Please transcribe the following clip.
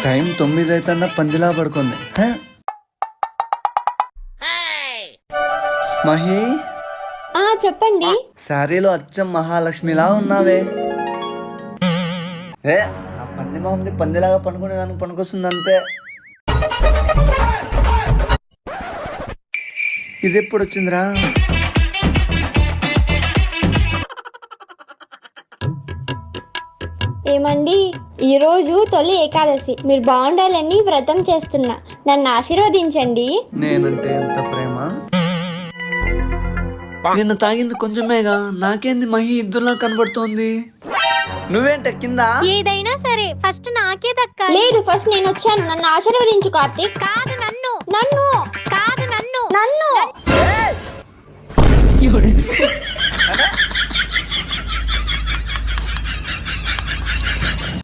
Time 9 అయితే పందిలా పడుకుంది. మహి, చెప్పండి. శారీలో అచ్చం మహాలక్ష్మిలా ఉన్నావే. ఆ పంది మొహంది పందిలాగా పనుకునే దానికి పనికొస్తుంది అంతే. ఇది ఎప్పుడు వచ్చిందిరా? ఏమండి, ఈరోజు తొలి ఏకాదశి, మీరు బాగుండాలని వ్రతం చేస్తున్నా, నన్ను ఆశీర్వదించండి. నేనంటే ఎంత ప్రేమ. నిన్న తాగింది కొంచెమేగా, నాకేంది మహి ఇద్దరులా కనబడుతోంది. నువ్వేంట కింద? ఏదైనా సరే ఫస్ట్ నాకే దక్కాలి. లేదు, ఫస్ట్ నేను వచ్చాను, నన్ను ఆశీర్వదించు కార్తీక్. కాదు నన్ను, నన్ను కాదు నన్ను, నన్ను